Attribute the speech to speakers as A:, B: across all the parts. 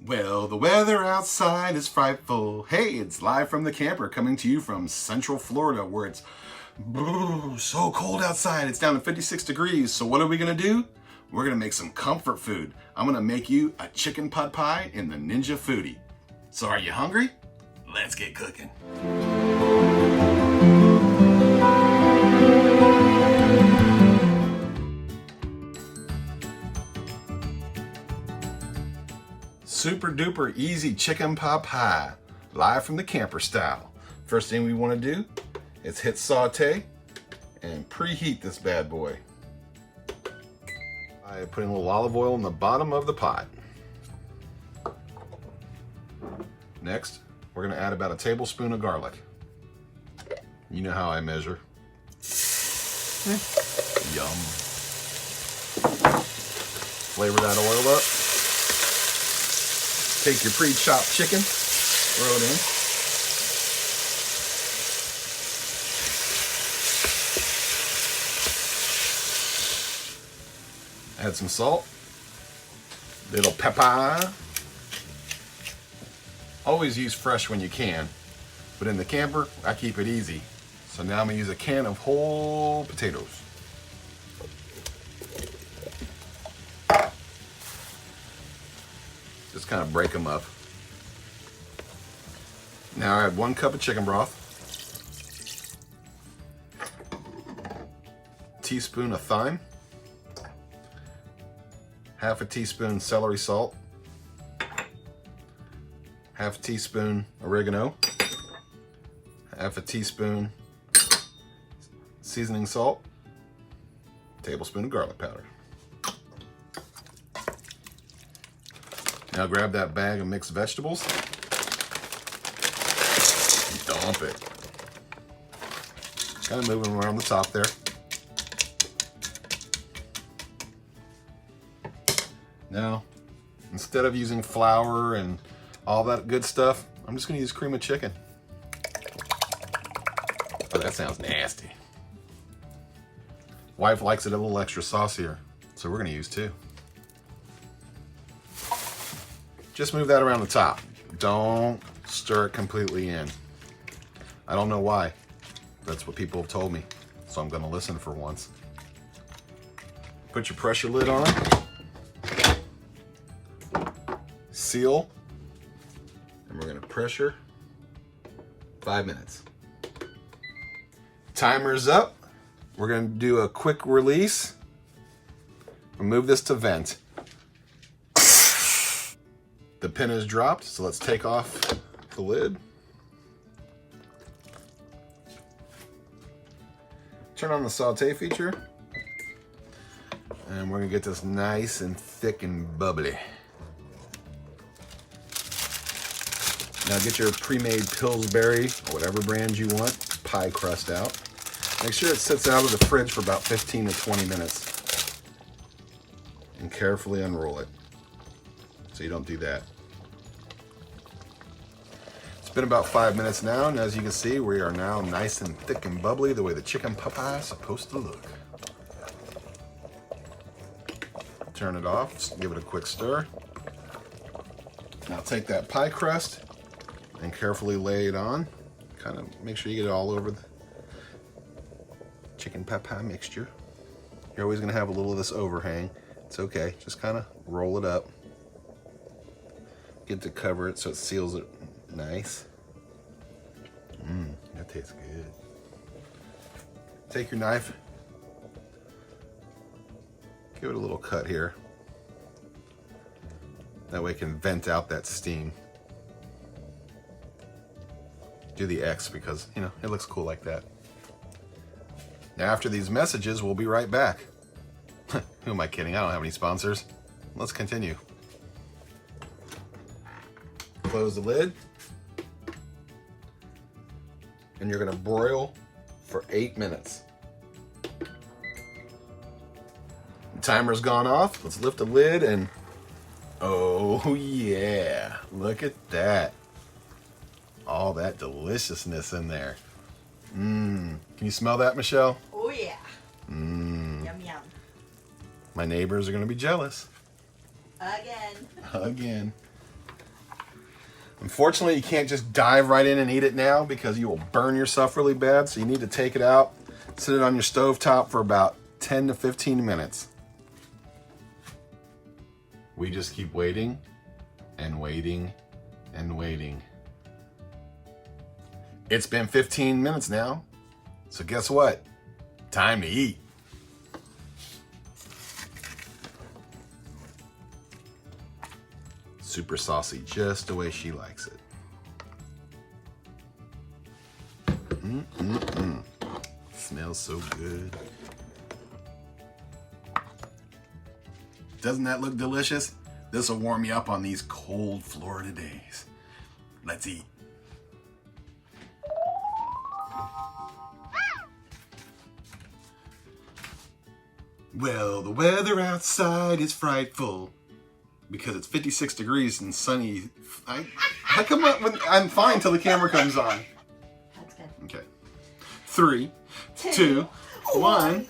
A: Well, the weather outside is frightful. Hey, it's live from the camper coming to you from Central Florida where it's so cold outside. It's down to 56 degrees. So what are we going to do? We're going to make some comfort food. I'm going to make you a chicken pot pie in the Ninja Foodi. So are you hungry? Let's get cooking. Super duper easy chicken pot pie, live from the camper style. First thing we want to do is hit saute and preheat this bad boy. I put in a little olive oil in the bottom of the pot. Next, we're going to add about a tablespoon of garlic. You know how I measure. Yum. Flavor that oil up. Take your pre-chopped chicken, throw it in. Add some salt, little pepper. Always use fresh when you can, but in the camper, I keep it easy. So now I'm gonna use a can of whole potatoes. Just kind of break them up. Now I add 1 cup of chicken broth, teaspoon of thyme, half a teaspoon celery salt, half a teaspoon oregano, half a teaspoon seasoning salt, tablespoon of garlic powder. Now grab that bag of mixed vegetables, dump it. Kind of moving around the top there. Now, instead of using flour and all that good stuff, I'm just gonna use cream of chicken. Oh, that sounds nasty. Wife likes it a little extra saucier, so we're gonna use 2. Just move that around the top. Don't stir it completely in. I don't know why. That's what people have told me, so I'm gonna listen for once. Put your pressure lid on. Seal. And we're gonna pressure 5 minutes. Timer's up. We're gonna do a quick release. We'll move this to vent. The pin is dropped, so let's take off the lid. Turn on the saute feature. And we're gonna get this nice and thick and bubbly. Now get your pre-made Pillsbury, or whatever brand you want, pie crust out. Make sure it sits out of the fridge for about 15 to 20 minutes. And carefully unroll it, so you don't do that. It's been about 5 minutes now, and as you can see, we are now nice and thick and bubbly, the way the chicken pot pie is supposed to look. Turn it off, just give it a quick stir. Now take that pie crust and carefully lay it on. Kind of make sure you get it all over the chicken pot pie mixture. You're always gonna have a little of this overhang. It's okay, just kind of roll it up. Get to cover it so it seals it nice. That tastes good. Take your knife, give it a little cut here. That way it can vent out that steam. Do the X because, you know, it looks cool like that. Now after these messages, we'll be right back. Who am I kidding? I don't have any sponsors. Let's continue. Close the lid. And you're gonna broil for 8 minutes. The timer's gone off. Let's lift the lid and, oh yeah, look at that. All that deliciousness in there. Can you smell that, Michelle?
B: Oh yeah. Yum yum.
A: My neighbors are gonna be jealous.
B: Again.
A: Again. Unfortunately, you can't just dive right in and eat it now because you will burn yourself really bad. So you need to take it out, sit it on your stovetop for about 10 to 15 minutes. We just keep waiting and waiting and waiting. It's been 15 minutes now. So guess what? Time to eat. Super saucy, just the way she likes it. Smells so good. Doesn't that look delicious? This will warm you up on these cold Florida days. Let's eat. Well, the weather outside is frightful because it's 56 degrees and sunny. I come up with, I'm fine till the camera comes on.
B: That's good.
A: Okay. 3, 2, 1.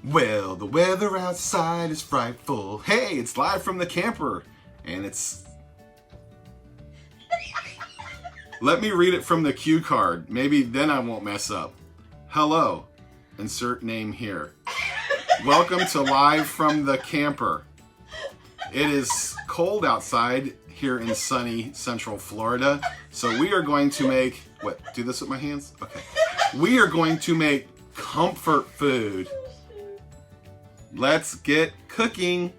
A: Well, the weather outside is frightful. Hey, it's live from the camper. And it's... Let me read it from the cue card. Maybe then I won't mess up. Hello. Insert name here. Welcome to Live from the Camper. It is cold outside here in sunny Central Florida. So we are going to make... What? Do this with my hands? Okay. We are going to make comfort food. Let's get cooking.